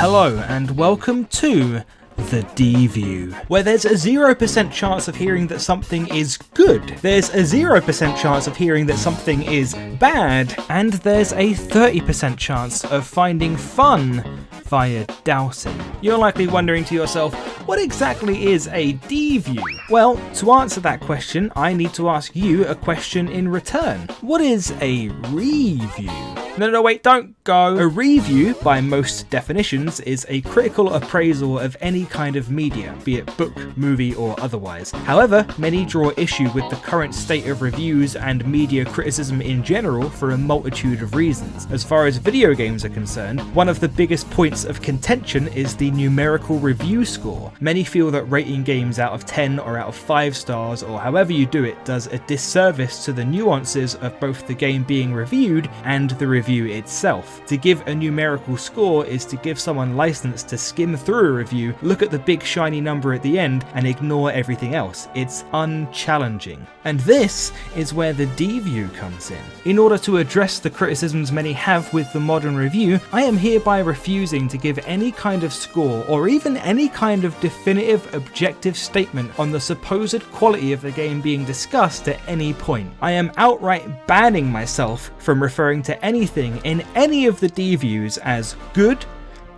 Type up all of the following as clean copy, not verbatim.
Hello and welcome to the Deview, where there's a 0% chance of hearing that something is good, there's a 0% chance of hearing that something is bad, and there's a 30% chance of finding fun via doubting. You're likely wondering to yourself, what exactly is a Deview? Well, to answer that question, I need to ask you a question in return. What is a review? No, wait, don't go. A review, by most definitions, is a critical appraisal of any kind of media, be it book, movie, or otherwise. However, many draw issue with the current state of reviews and media criticism in general for a multitude of reasons. As far as video games are concerned, one of the biggest points of contention is the numerical review score. Many feel that rating games out of 10 or out of 5 stars, or however you do it, does a disservice to the nuances of both the game being reviewed and the review itself. To give a numerical score is to give someone license to skim through a review, look at the big shiny number at the end, and ignore everything else. It's unchallenging. And this is where the Deview comes in. In order to address the criticisms many have with the modern review, I am hereby refusing to give any kind of score or even any kind of definitive objective statement on the supposed quality of the game being discussed at any point. I am outright banning myself from referring to anything in any of the Deviews as good,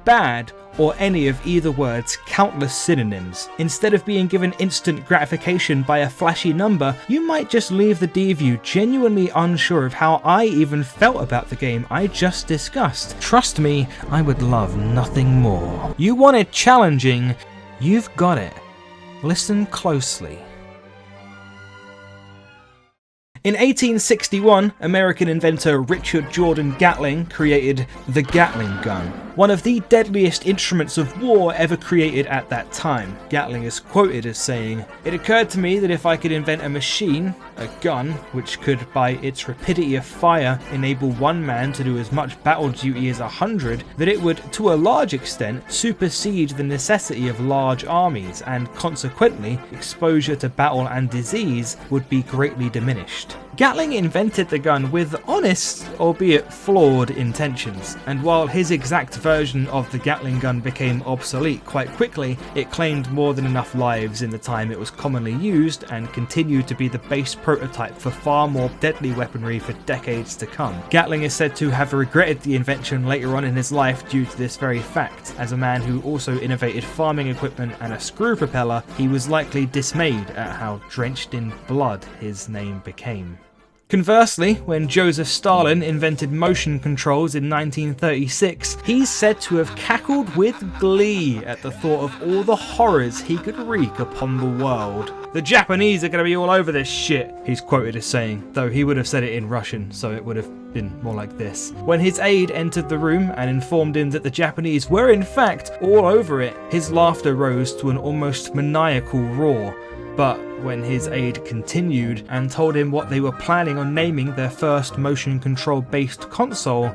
bad, or any of either word's countless synonyms. Instead of being given instant gratification by a flashy number, you might just leave the Deview genuinely unsure of how I even felt about the game I just discussed. Trust me, I would love nothing more. You want it challenging, you've got it. Listen closely. In 1861, American inventor Richard Jordan Gatling created the Gatling gun, one of the deadliest instruments of war ever created at that time. Gatling is quoted as saying, "It occurred to me that if I could invent a machine, a gun, which could by its rapidity of fire enable one man to do as much battle duty as 100, that it would to a large extent supersede the necessity of large armies, and consequently exposure to battle and disease would be greatly diminished." Gatling invented the gun with honest, albeit flawed, intentions, and while his exact version of the Gatling gun became obsolete quite quickly, it claimed more than enough lives in the time it was commonly used and continued to be the base prototype for far more deadly weaponry for decades to come. Gatling is said to have regretted the invention later on in his life due to this very fact. As a man who also innovated farming equipment and a screw propeller, he was likely dismayed at how drenched in blood his name became. Conversely, when Joseph Stalin invented motion controls in 1936, he's said to have cackled with glee at the thought of all the horrors he could wreak upon the world. "The Japanese are going to be all over this shit," he's quoted as saying, though he would have said it in Russian, so it would have been more like this. When his aide entered the room and informed him that the Japanese were in fact all over it, his laughter rose to an almost maniacal roar. But when his aide continued and told him what they were planning on naming their first motion control based console,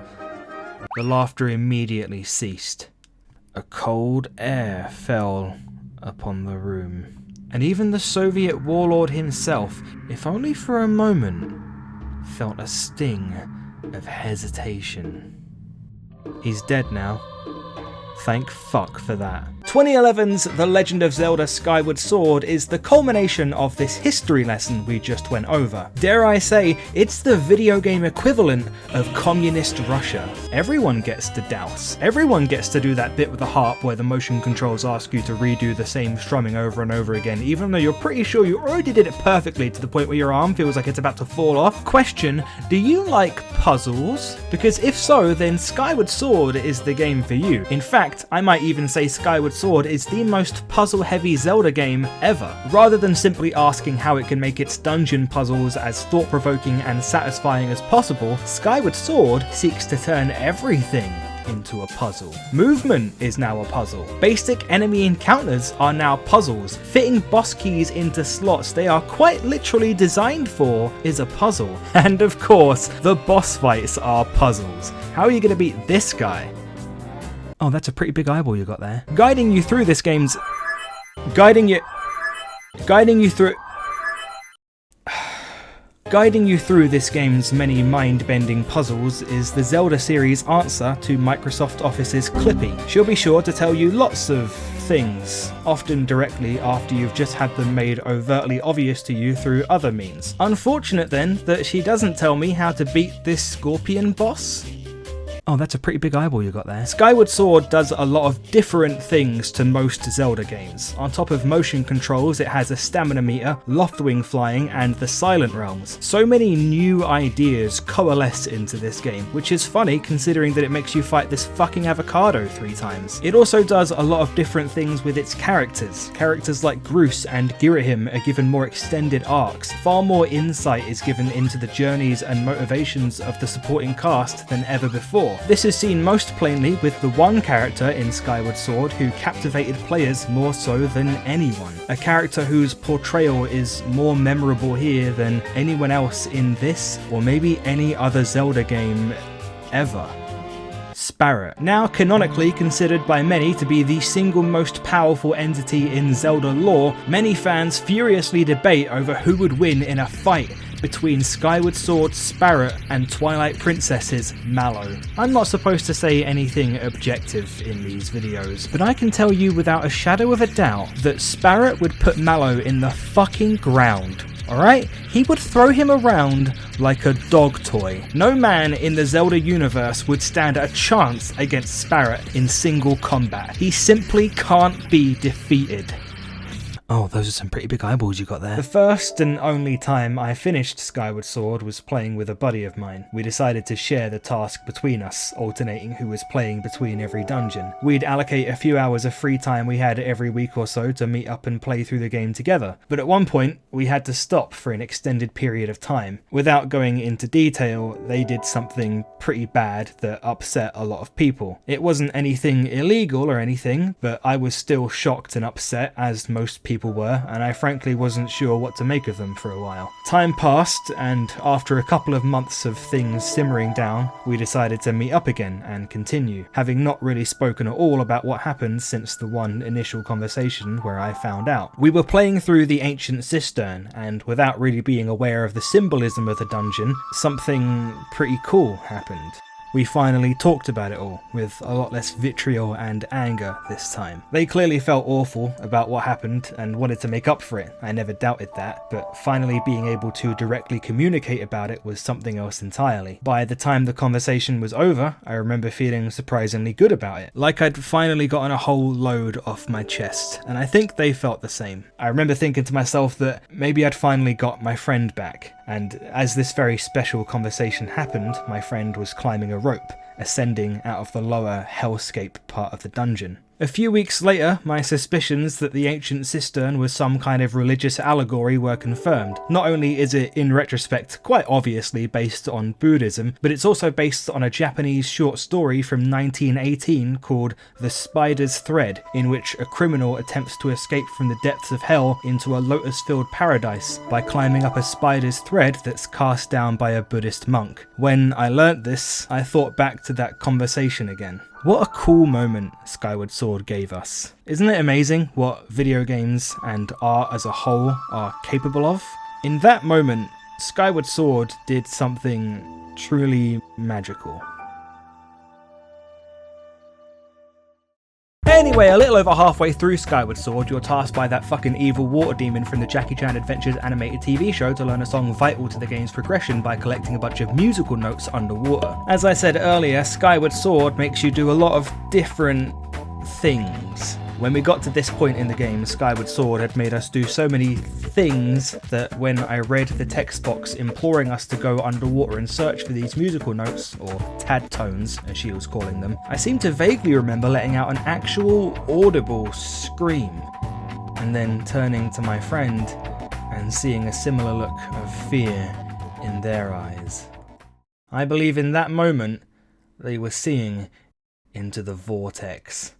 the laughter immediately ceased. A cold air fell upon the room, and even the Soviet warlord himself, if only for a moment, felt a sting of hesitation. He's dead now. Thank fuck for that. 2011's The Legend of Zelda Skyward Sword is the culmination of this history lesson we just went over. Dare I say, it's the video game equivalent of communist Russia. Everyone gets to douse. Everyone gets to do that bit with the harp where the motion controls ask you to redo the same strumming over and over again, even though you're pretty sure you already did it perfectly to the point where your arm feels like it's about to fall off. Question, do you like puzzles? Because if so, then Skyward Sword is the game for you. In fact, I might even say Skyward Sword is the most puzzle-heavy Zelda game ever. Rather than simply asking how it can make its dungeon puzzles as thought-provoking and satisfying as possible, Skyward Sword seeks to turn everything into a puzzle. Movement is now a puzzle. Basic enemy encounters are now puzzles. Fitting boss keys into slots they are quite literally designed for is a puzzle. And of course, the boss fights are puzzles. How are you going to beat this guy? Oh, that's a pretty big eyeball you got there. Guiding you through this game's... Guiding you through... Guiding you through this game's many mind-bending puzzles is the Zelda series' answer to Microsoft Office's Clippy. She'll be sure to tell you lots of things, often directly after you've just had them made overtly obvious to you through other means. Unfortunate then that she doesn't tell me how to beat this scorpion boss. Oh, that's a pretty big eyeball you got there. Skyward Sword does a lot of different things to most Zelda games. On top of motion controls, it has a stamina meter, loftwing flying, and the Silent Realms. So many new ideas coalesce into this game, which is funny considering that it makes you fight this fucking avocado 3 times. It also does a lot of different things with its characters. Characters like Groose and Girahim are given more extended arcs. Far more insight is given into the journeys and motivations of the supporting cast than ever before. This is seen most plainly with the one character in Skyward Sword who captivated players more so than anyone. A character whose portrayal is more memorable here than anyone else in this, or maybe any other Zelda game ever. Sparrow. Now canonically considered by many to be the single most powerful entity in Zelda lore, many fans furiously debate over who would win in a fight between Skyward Sword's Sparrow and Twilight Princess's Mallow. I'm not supposed to say anything objective in these videos, but I can tell you without a shadow of a doubt that Sparrow would put Mallow in the fucking ground. Alright? He would throw him around like a dog toy. No man in the Zelda universe would stand a chance against Sparrow in single combat. He simply can't be defeated. Oh, those are some pretty big eyeballs you got there. The first and only time I finished Skyward Sword was playing with a buddy of mine. We decided to share the task between us, alternating who was playing between every dungeon. We'd allocate a few hours of free time we had every week or so to meet up and play through the game together. But at one point, we had to stop for an extended period of time. Without going into detail, they did something pretty bad that upset a lot of people. It wasn't anything illegal or anything, but I was still shocked and upset, as most people were, and I frankly wasn't sure what to make of them for a while. Time passed, and after a couple of months of things simmering down, we decided to meet up again and continue, having not really spoken at all about what happened since the one initial conversation where I found out. We were playing through the ancient cistern, and without really being aware of the symbolism of the dungeon, something pretty cool happened. We finally talked about it all, with a lot less vitriol and anger this time. They clearly felt awful about what happened and wanted to make up for it, I never doubted that, but finally being able to directly communicate about it was something else entirely. By the time the conversation was over, I remember feeling surprisingly good about it, like I'd finally gotten a whole load off my chest, and I think they felt the same. I remember thinking to myself that maybe I'd finally got my friend back, and as this very special conversation happened, my friend was climbing a rope, ascending out of the lower hellscape part of the dungeon. A few weeks later, my suspicions that the ancient cistern was some kind of religious allegory were confirmed. Not only is it, in retrospect, quite obviously based on Buddhism, but it's also based on a Japanese short story from 1918 called The Spider's Thread, in which a criminal attempts to escape from the depths of hell into a lotus-filled paradise by climbing up a spider's thread that's cast down by a Buddhist monk. When I learnt this, I thought back to that conversation again. What a cool moment Skyward Sword gave us. Isn't it amazing what video games and art as a whole are capable of? In that moment, Skyward Sword did something truly magical. Anyway, a little over halfway through Skyward Sword, you're tasked by that fucking evil water demon from the Jackie Chan Adventures animated TV show to learn a song vital to the game's progression by collecting a bunch of musical notes underwater. As I said earlier, Skyward Sword makes you do a lot of different things. When we got to this point in the game, Skyward Sword had made us do so many things that when I read the text box imploring us to go underwater and search for these musical notes, or tad tones as she was calling them, I seem to vaguely remember letting out an actual audible scream, and then turning to my friend and seeing a similar look of fear in their eyes. I believe in that moment they were seeing into the vortex.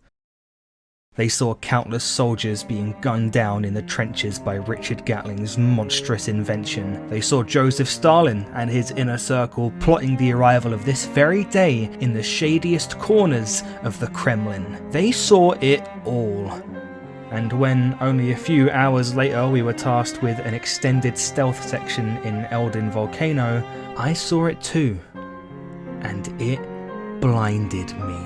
They saw countless soldiers being gunned down in the trenches by Richard Gatling's monstrous invention. They saw Joseph Stalin and his inner circle plotting the arrival of this very day in the shadiest corners of the Kremlin. They saw it all. and when only a few hours later we were tasked with an extended stealth section in Eldin Volcano, I saw it too, and it blinded me.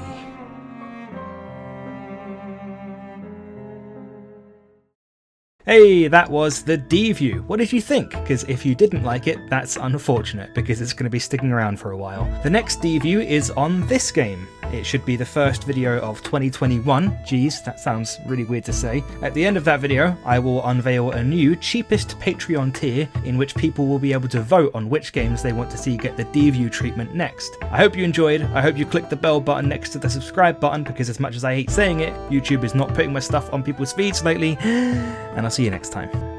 Hey, that was the Deview. What did you think? Because if you didn't like it, that's unfortunate, because it's going to be sticking around for a while. The next Deview is on this game. It should be the first video of 2021. Geez, that sounds really weird to say. At the end of that video, I will unveil a new, cheapest Patreon tier in which people will be able to vote on which games they want to see get the Deview treatment next. I hope you enjoyed. I hope you clicked the bell button next to the subscribe button, because as much as I hate saying it, YouTube is not putting my stuff on people's feeds lately. And I'll see you next time.